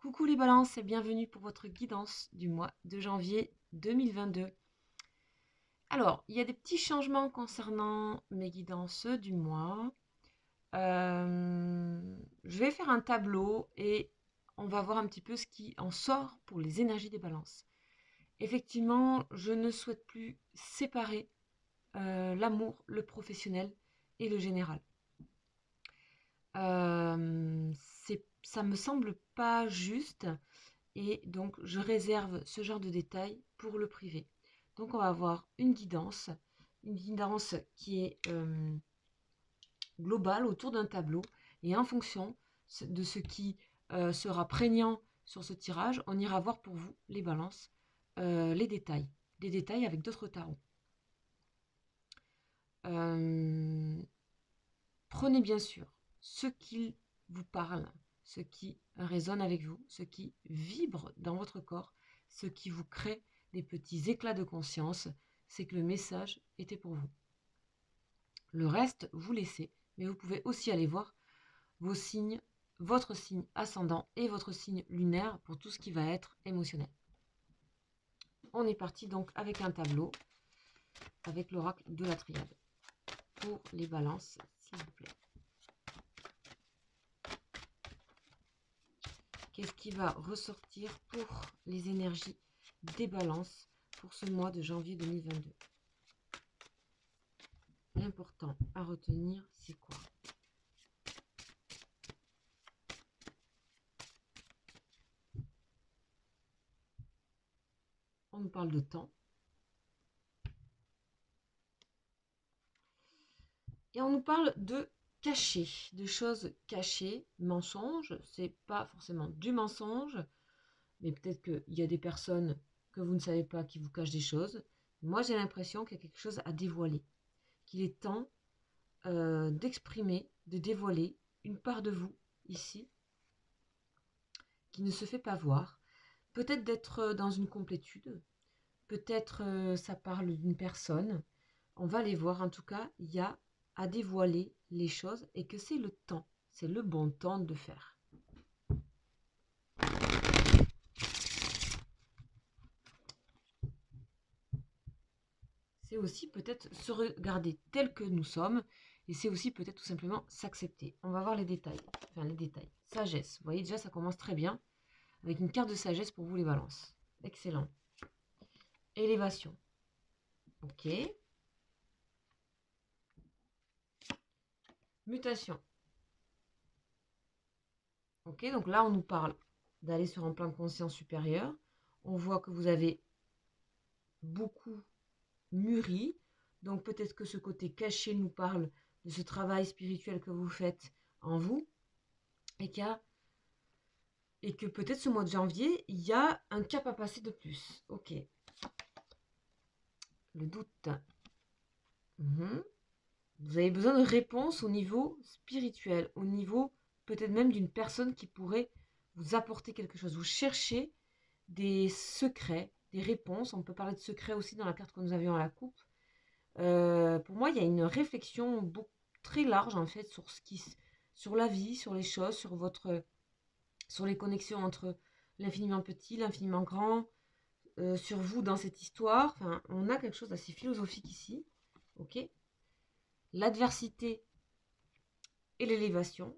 Coucou les balances et bienvenue pour votre guidance du mois de janvier 2022. Alors, il y a des petits changements concernant mes guidances du mois. Je vais faire un tableau et on va voir un petit peu ce qui en sort pour les énergies des balances. Effectivement, je ne souhaite plus séparer l'amour, le professionnel et le général. Ça me semble pas juste. Et donc, je réserve ce genre de détails pour le privé. Donc, on va avoir une guidance qui est globale autour d'un tableau. Et en fonction de ce qui sera prégnant sur ce tirage, on ira voir pour vous, les balances, les détails. Des détails avec d'autres tarots. Prenez bien sûr ce qui vous parle, ce qui résonne avec vous, ce qui vibre dans votre corps, ce qui vous crée des petits éclats de conscience, c'est que le message était pour vous. Le reste, vous laissez, mais vous pouvez aussi aller voir vos signes, votre signe ascendant et votre signe lunaire pour tout ce qui va être émotionnel. On est parti donc avec un tableau, avec l'oracle de la triade. Pour les balances, s'il vous plaît. Qu'est-ce qui va ressortir pour les énergies des balances pour ce mois de janvier 2022? L'important à retenir, c'est quoi? On nous parle de temps. Et on nous parle de cacher, de choses cachées, mensonges. C'est pas forcément du mensonge, mais peut-être qu'il y a des personnes que vous ne savez pas qui vous cachent des choses. Moi, j'ai l'impression qu'il y a quelque chose à dévoiler, qu'il est temps d'exprimer, de dévoiler une part de vous ici qui ne se fait pas voir. Peut-être d'être dans une complétude, peut-être ça parle d'une personne. On va les voir. En tout cas, il y a à dévoiler les choses et que c'est le temps, c'est le bon temps de faire. C'est aussi peut-être se regarder tel que nous sommes et c'est aussi peut-être tout simplement s'accepter. On va voir les détails. Enfin, les détails. Sagesse. Vous voyez, déjà, ça commence très bien avec une carte de sagesse pour vous, les balances. Excellent. Élévation. Ok. Mutation. Ok, donc là, on nous parle d'aller sur un plan de conscience supérieur. On voit que vous avez beaucoup mûri. Donc peut-être que ce côté caché nous parle de ce travail spirituel que vous faites en vous. Et que peut-être ce mois de janvier, il y a un cap à passer de plus. Ok. Le doute. Vous avez besoin de réponses au niveau spirituel, au niveau peut-être même d'une personne qui pourrait vous apporter quelque chose. Vous cherchez des secrets, des réponses. On peut parler de secrets aussi dans la carte que nous avions à la coupe. Pour moi, il y a une réflexion très large en fait sur la vie, sur les choses, sur les connexions entre l'infiniment petit, l'infiniment grand, sur vous dans cette histoire. Enfin, on a quelque chose d'assez philosophique ici. Ok. L'adversité et l'élévation.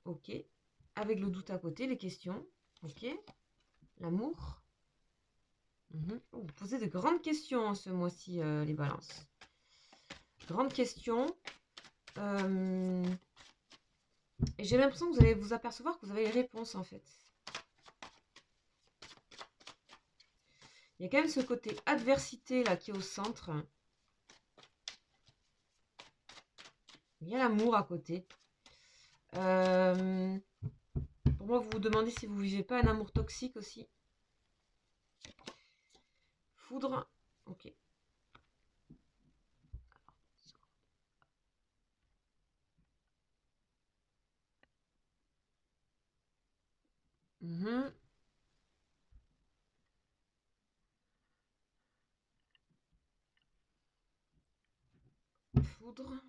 Ok. Avec le doute à côté, les questions. Ok. L'amour. Vous posez de grandes questions ce mois-ci, les balances. Grandes questions. Et j'ai l'impression que vous allez vous apercevoir que vous avez les réponses en fait. Il y a quand même ce côté adversité là qui est au centre. Il y a l'amour à côté. Pour moi, vous vous demandez si vous ne vivez pas un amour toxique aussi. Foudre. Ok. Foudre.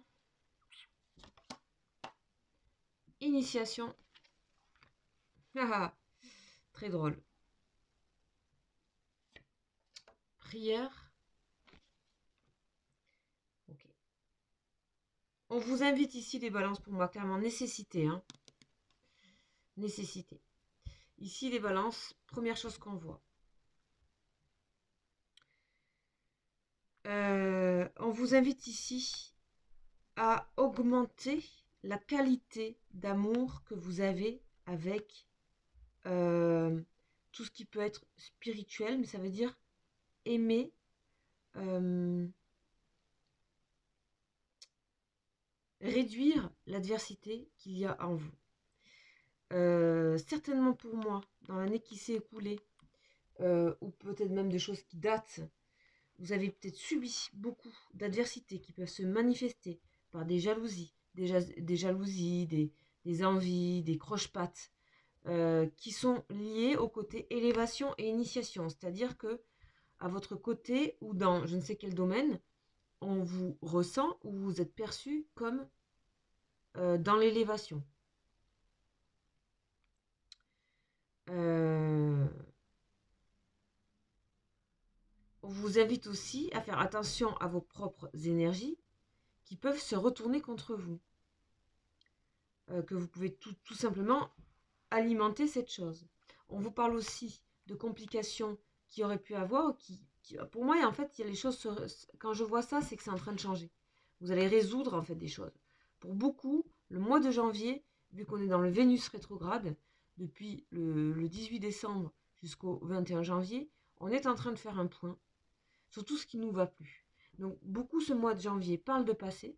Initiation. Très drôle. Prière. Ok. On vous invite ici, les balances, pour moi, carrément nécessité. Hein. Nécessité. Ici, les balances, première chose qu'on voit. On vous invite ici à augmenter la qualité d'amour que vous avez avec tout ce qui peut être spirituel, mais ça veut dire aimer, réduire l'adversité qu'il y a en vous. Certainement pour moi, dans l'année qui s'est écoulée, ou peut-être même des choses qui datent, vous avez peut-être subi beaucoup d'adversités qui peuvent se manifester par des jalousies, des envies, des croche-pattes, qui sont liées au côté élévation et initiation. C'est-à-dire que à votre côté ou dans je ne sais quel domaine, on vous ressent ou vous êtes perçu comme dans l'élévation. On vous invite aussi à faire attention à vos propres énergies qui peuvent se retourner contre vous. Que vous pouvez tout simplement alimenter cette chose. On vous parle aussi de complications qui auraient pu avoir, pour moi, en fait, il y a les choses, quand je vois ça, c'est que c'est en train de changer. Vous allez résoudre, en fait, des choses. Pour beaucoup, le mois de janvier, vu qu'on est dans le Vénus rétrograde, depuis le 18 décembre jusqu'au 21 janvier, on est en train de faire un point sur tout ce qui ne nous va plus. Donc, beaucoup, ce mois de janvier, parle de passé,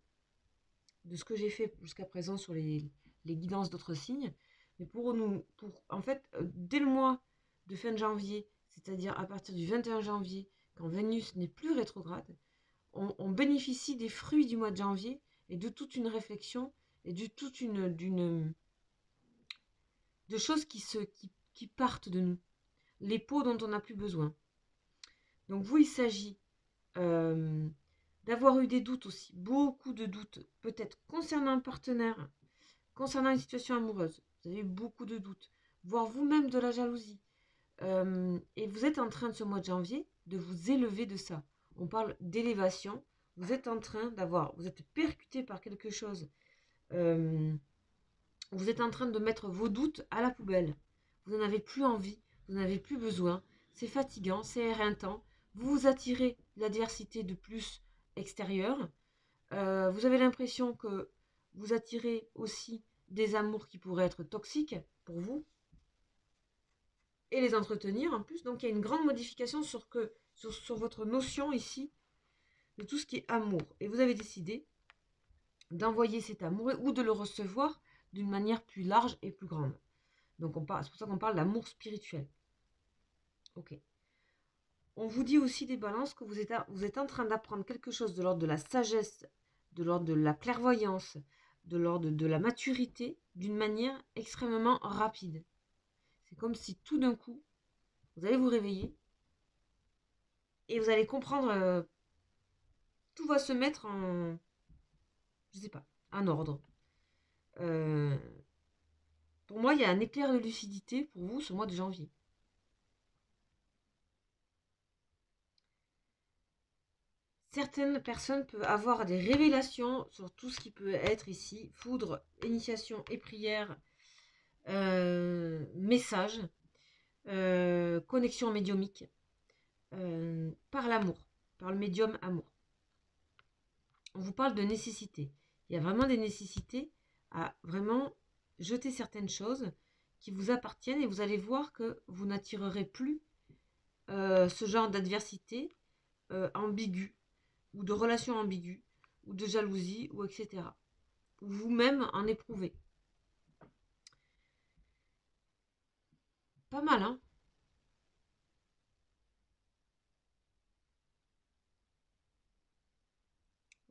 de ce que j'ai fait jusqu'à présent sur les guidances d'autres signes. Mais en fait, dès le mois de fin de janvier, c'est-à-dire à partir du 21 janvier, quand Vénus n'est plus rétrograde, on bénéficie des fruits du mois de janvier et de toute une réflexion et de toute de choses qui partent de nous, les peaux dont on n'a plus besoin. Donc vous, il s'agit d'avoir eu des doutes aussi, beaucoup de doutes, peut-être concernant un partenaire, concernant une situation amoureuse. Vous avez eu beaucoup de doutes, voire vous-même de la jalousie. Et vous êtes en train de ce mois de janvier de vous élever de ça. On parle d'élévation. Vous êtes en train vous êtes percuté par quelque chose. Vous êtes en train de mettre vos doutes à la poubelle. Vous n'en avez plus envie, vous n'en avez plus besoin. C'est fatigant, c'est éreintant. Vous vous attirez l'adversité de plus extérieure. Vous avez l'impression que vous attirez aussi des amours qui pourraient être toxiques pour vous et les entretenir en plus. Donc il y a une grande modification sur votre notion ici de tout ce qui est amour. Et vous avez décidé d'envoyer cet amour ou de le recevoir d'une manière plus large et plus grande. Donc c'est pour ça qu'on parle d'amour spirituel. Ok. On vous dit aussi des balances que vous êtes en train d'apprendre quelque chose de l'ordre de la sagesse, de l'ordre de la clairvoyance, de l'ordre de la maturité, d'une manière extrêmement rapide. C'est comme si tout d'un coup, vous allez vous réveiller et vous allez comprendre, tout va se mettre en, je sais pas, en ordre. Pour moi, il y a un éclair de lucidité pour vous ce mois de janvier. Certaines personnes peuvent avoir des révélations sur tout ce qui peut être ici, foudre, initiation et prière, message, connexion médiumique, par l'amour, par le médium amour. On vous parle de nécessité. Il y a vraiment des nécessités à vraiment jeter certaines choses qui vous appartiennent et vous allez voir que vous n'attirerez plus ce genre d'adversité ambiguë ou de relations ambiguës ou de jalousie ou etc. Ou vous-même en éprouvez. Pas mal, hein?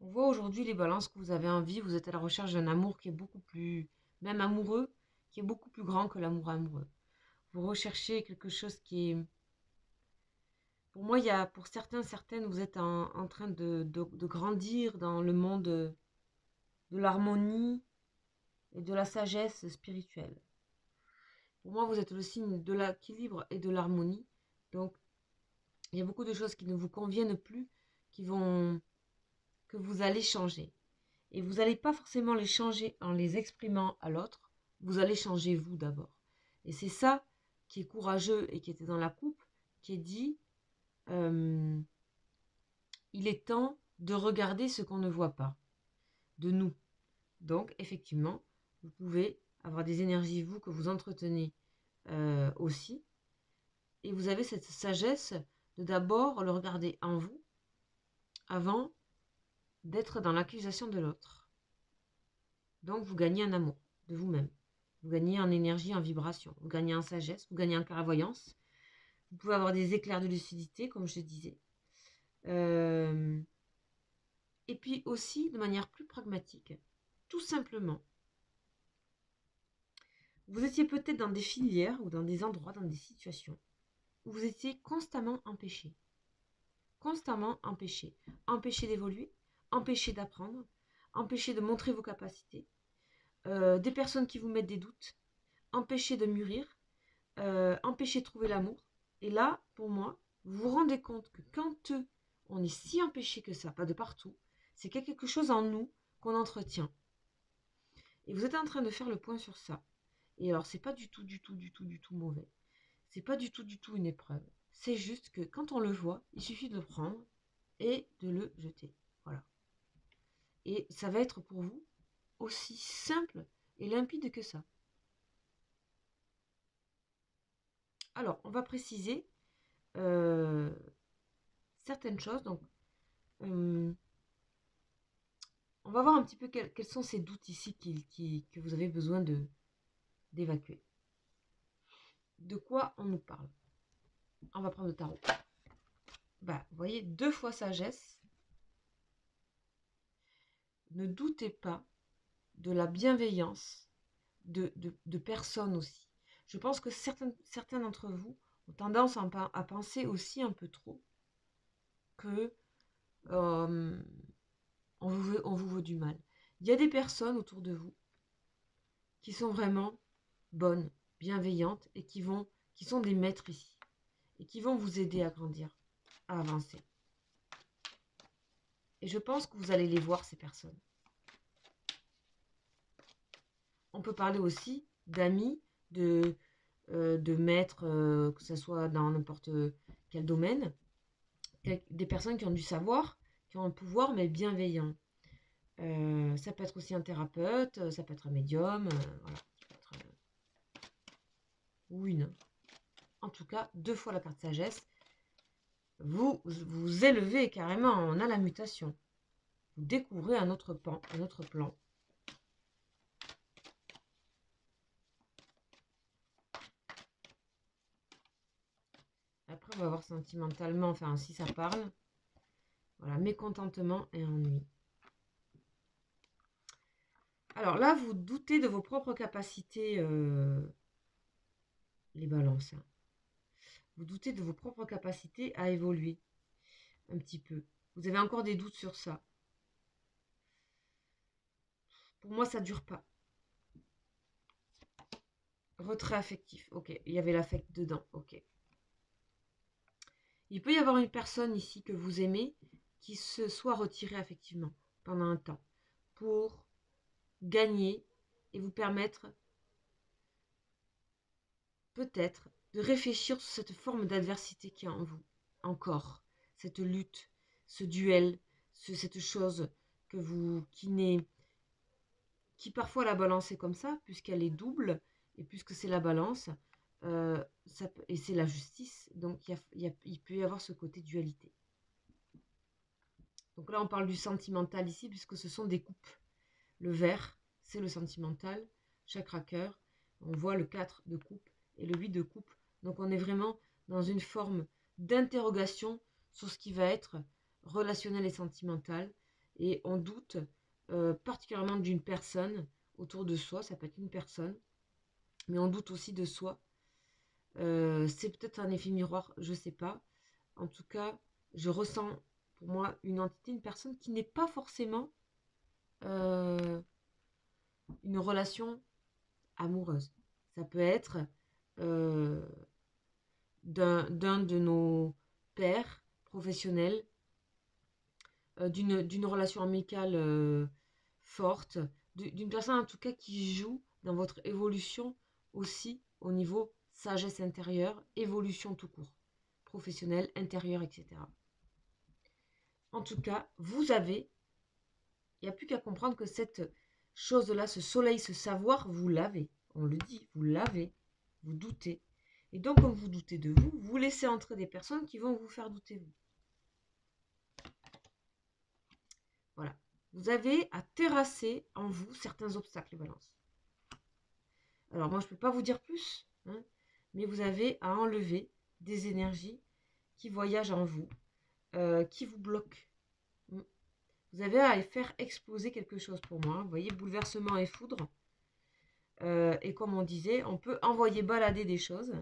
On voit aujourd'hui les balances que vous avez envie, vous êtes à la recherche d'un amour qui est beaucoup plus, même amoureux, qui est beaucoup plus grand que l'amour amoureux. Vous recherchez quelque chose qui est... Pour moi, pour certaines, vous êtes en train de grandir dans le monde de l'harmonie et de la sagesse spirituelle. Pour moi, vous êtes le signe de l'équilibre et de l'harmonie. Donc, il y a beaucoup de choses qui ne vous conviennent plus, que vous allez changer. Et vous n'allez pas forcément les changer en les exprimant à l'autre. Vous allez changer vous d'abord. Et c'est ça qui est courageux et qui était dans la coupe, qui est dit, il est temps de regarder ce qu'on ne voit pas de nous. Donc, effectivement, vous pouvez avoir des énergies, vous, que vous entretenez aussi. Et vous avez cette sagesse de d'abord le regarder en vous avant d'être dans l'accusation de l'autre. Donc, vous gagnez en amour de vous-même. Vous gagnez en énergie, en vibration. Vous gagnez en sagesse, vous gagnez en clairvoyance. Vous pouvez avoir des éclairs de lucidité, comme je disais. Et puis aussi, de manière plus pragmatique, tout simplement, vous étiez peut-être dans des filières ou dans des endroits, dans des situations où vous étiez constamment empêché. Constamment empêché. Empêché d'évoluer, empêché d'apprendre, empêché de montrer vos capacités. Des personnes qui vous mettent des doutes, empêché de mûrir, empêché de trouver l'amour. Et là, pour moi, vous vous rendez compte que quand on est si empêché que ça, pas de partout, c'est qu'il y a quelque chose en nous qu'on entretient. Et vous êtes en train de faire le point sur ça. Et alors, c'est pas du tout mauvais. C'est pas du tout une épreuve. C'est juste que quand on le voit, il suffit de le prendre et de le jeter. Voilà. Et ça va être pour vous aussi simple et limpide que ça. Alors, on va préciser certaines choses. Donc, on va voir un petit peu quels sont ces doutes ici que vous avez besoin d'évacuer. De quoi on nous parle? On va prendre le tarot. Bah, vous voyez, 2 fois sagesse. Ne doutez pas de la bienveillance de personnes aussi. Je pense que certains d'entre vous ont tendance à penser aussi un peu trop que on vous veut du mal. Il y a des personnes autour de vous qui sont vraiment bonnes, bienveillantes et qui sont des maîtres ici et qui vont vous aider à grandir, à avancer. Et je pense que vous allez les voir, ces personnes. On peut parler aussi d'amis, de maîtres, que ce soit dans n'importe quel domaine, des personnes qui ont du savoir, qui ont un pouvoir, mais bienveillant. Ça peut être aussi un thérapeute, ça peut être un médium, voilà, ça peut être, ou une. En tout cas, 2 fois la carte sagesse, vous vous élevez carrément, on a la mutation. Vous découvrez un autre pan, un autre plan. Après, on va voir sentimentalement, enfin, si ça parle. Voilà, mécontentement et ennui. Alors là, vous doutez de vos propres capacités, les balances. Hein. Vous doutez de vos propres capacités à évoluer un petit peu. Vous avez encore des doutes sur ça. Pour moi, ça ne dure pas. Retrait affectif. Ok, il y avait l'affect dedans. Ok. Il peut y avoir une personne ici que vous aimez qui se soit retirée affectivement pendant un temps pour gagner et vous permettre peut-être de réfléchir sur cette forme d'adversité qu'il y a en vous, encore, cette lutte, ce duel, cette chose que qui parfois la balance est comme ça, puisqu'elle est double, et puisque c'est la balance, et c'est la justice, donc il peut y avoir ce côté dualité. Donc là, on parle du sentimental ici, puisque ce sont des coupes. Le vert, c'est le sentimental, chakra cœur, on voit le 4 de coupe et le 8 de coupe. Donc on est vraiment dans une forme d'interrogation sur ce qui va être relationnel et sentimental. Et on doute particulièrement d'une personne autour de soi, ça peut être une personne, mais on doute aussi de soi. C'est peut-être un effet miroir, je ne sais pas. En tout cas, je ressens pour moi une entité, une personne qui n'est pas forcément une relation amoureuse. Ça peut être d'un de nos pairs professionnels, d'une relation amicale forte, d'une personne en tout cas qui joue dans votre évolution aussi au niveau sagesse intérieure, évolution tout court, professionnelle, intérieure, etc. En tout cas, il n'y a plus qu'à comprendre que cette chose-là, ce soleil, ce savoir, vous l'avez. On le dit, vous l'avez, vous doutez. Et donc, comme vous doutez de vous, vous laissez entrer des personnes qui vont vous faire douter vous. Voilà. Vous avez à terrasser en vous certains obstacles, les balances. Alors, moi, je ne peux pas vous dire plus, hein, mais vous avez à enlever des énergies qui voyagent en vous, qui vous bloquent. Vous avez à faire exploser quelque chose pour moi. Vous voyez, bouleversement et foudre. Et comme on disait, on peut envoyer balader des choses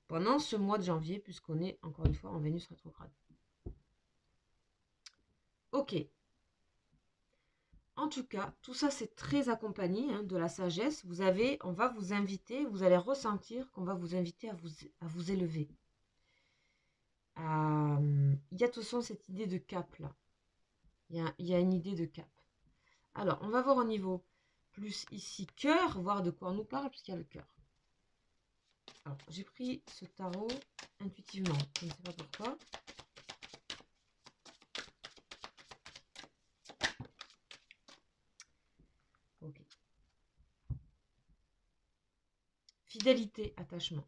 pendant ce mois de janvier, puisqu'on est, encore une fois, en Vénus rétrograde. Ok. En tout cas, tout ça, c'est très accompagné de la sagesse. On va vous inviter, vous allez ressentir qu'on va vous inviter à vous élever. Il y a de toute façon cette idée de cap, là. Il y a une idée de cap. Alors, on va voir au niveau plus ici cœur, voir de quoi on nous parle, puisqu'il y a le cœur. Alors, j'ai pris ce tarot intuitivement, je ne sais pas pourquoi. Ok. Fidélité, attachement.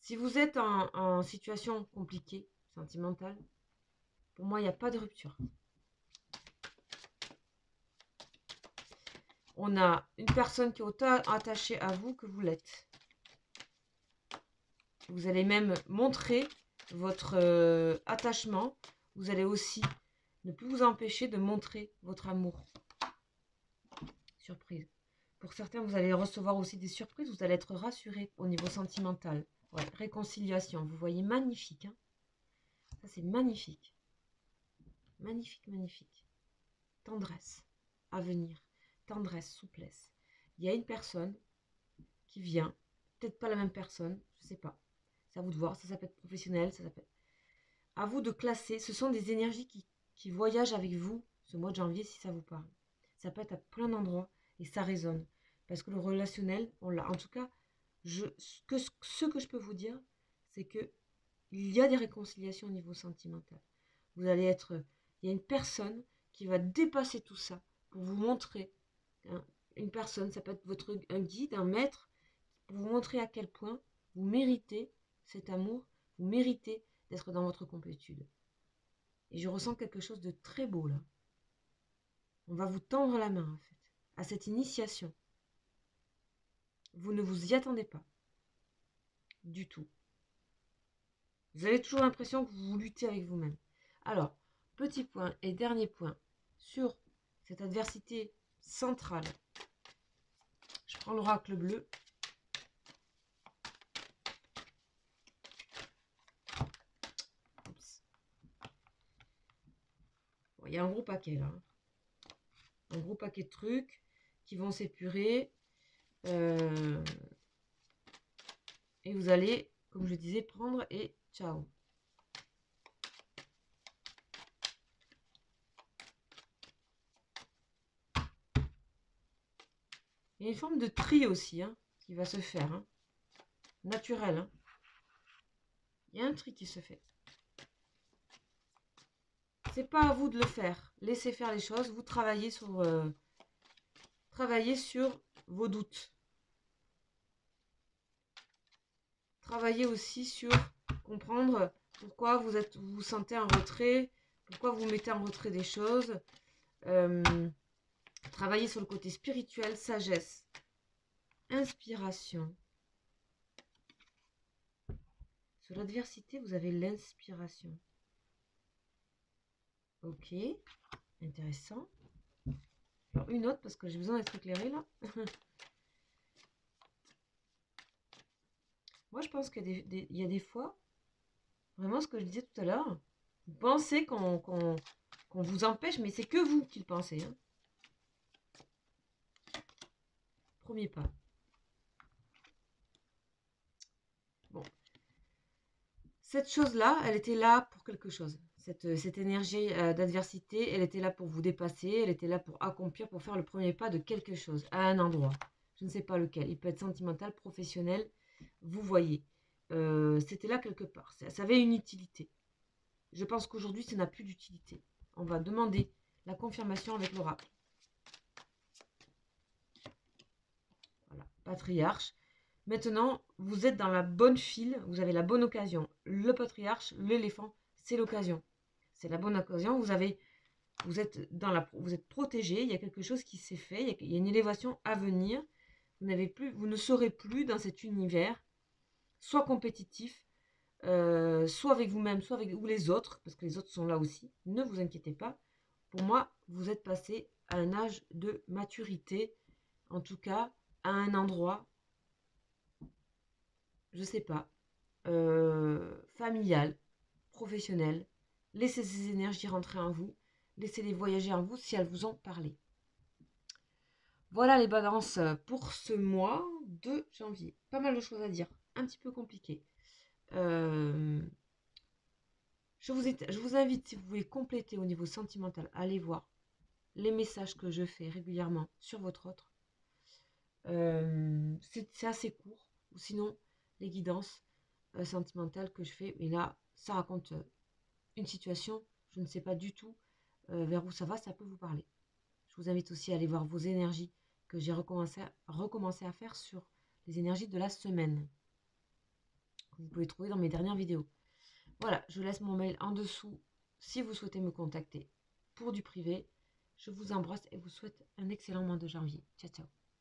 Si vous êtes en situation compliquée, sentimentale, pour moi, il n'y a pas de rupture. On a une personne qui est autant attachée à vous que vous l'êtes. Vous allez même montrer votre attachement. Vous allez aussi ne plus vous empêcher de montrer votre amour. Surprise. Pour certains, vous allez recevoir aussi des surprises. Vous allez être rassuré au niveau sentimental. Ouais, réconciliation. Vous voyez, magnifique. Hein, ça, c'est magnifique. Magnifique, magnifique. Tendresse à venir. Tendresse, souplesse. Il y a une personne qui vient. Peut-être pas la même personne. Je ne sais pas. C'est à vous de voir. Ça peut être professionnel. Ça peut être... À vous de classer. Ce sont des énergies qui voyagent avec vous ce mois de janvier si ça vous parle. Ça peut être à plein d'endroits et ça résonne. Parce que le relationnel, on l'a. En tout cas, ce que je peux vous dire, c'est que il y a des réconciliations au niveau sentimental. Vous allez être... Il y a une personne qui va dépasser tout ça pour vous montrer. Hein, une personne, ça peut être un guide, un maître, pour vous montrer à quel point vous méritez cet amour, vous méritez d'être dans votre complétude. Et je ressens quelque chose de très beau là. On va vous tendre la main en fait, à cette initiation. Vous ne vous y attendez pas. Du tout. Vous avez toujours l'impression que vous luttez avec vous-même. Alors, petit point et dernier point sur cette adversité centrale. Je prends l'oracle bleu. Oups. Bon, il y a un gros paquet là. Un gros paquet de trucs qui vont s'épurer. Et vous allez, comme je disais, prendre et ciao. Il y a une forme de tri aussi qui va se faire. Naturel. Hein. Il y a un tri qui se fait. C'est pas à vous de le faire. Laissez faire les choses. Vous travaillez sur vos doutes. Travaillez aussi sur comprendre pourquoi vous vous sentez en retrait, pourquoi vous mettez en retrait des choses. Travaillez sur le côté spirituel, sagesse, inspiration. Sur l'adversité, vous avez l'inspiration. Ok, intéressant. Alors une autre parce que j'ai besoin d'être éclairée là. Moi je pense qu'il y a des fois, vraiment ce que je disais tout à l'heure, vous pensez qu'on vous empêche, mais c'est que vous qui le pensez. Hein. Premier pas. Cette chose-là, elle était là pour quelque chose. Cette énergie d'adversité, elle était là pour vous dépasser, elle était là pour accomplir, pour faire le premier pas de quelque chose, à un endroit. Je ne sais pas lequel. Il peut être sentimental, professionnel, vous voyez. C'était là quelque part. Ça avait une utilité. Je pense qu'aujourd'hui, ça n'a plus d'utilité. On va demander la confirmation avec l'oracle. Voilà, patriarche. Maintenant, vous êtes dans la bonne file, vous avez la bonne occasion. Le patriarche, l'éléphant, c'est l'occasion. C'est la bonne occasion. Vous êtes protégé. Il y a quelque chose qui s'est fait. Il y a une élévation à venir. Vous ne serez plus dans cet univers, soit compétitif, soit avec vous-même, soit avec ou les autres, parce que les autres sont là aussi. Ne vous inquiétez pas. Pour moi, vous êtes passé à un âge de maturité, en tout cas à un endroit, je sais pas, familial, professionnel. Laissez ces énergies rentrer en vous, laissez-les voyager en vous si elles vous ont parlé. Voilà les balances pour ce mois de janvier. Pas mal de choses à dire, un petit peu compliqué. Je vous invite, si vous voulez compléter au niveau sentimental, à aller voir les messages que je fais régulièrement sur votre autre. C'est assez court. Ou sinon, les guidances sentimentales que je fais. Mais là, ça raconte une situation. Je ne sais pas du tout vers où ça va. Ça peut vous parler. Je vous invite aussi à aller voir vos énergies que j'ai recommencé à faire sur les énergies de la semaine. Vous pouvez trouver dans mes dernières vidéos. Voilà, je laisse mon mail en dessous si vous souhaitez me contacter pour du privé. Je vous embrasse et vous souhaite un excellent mois de janvier. Ciao, ciao.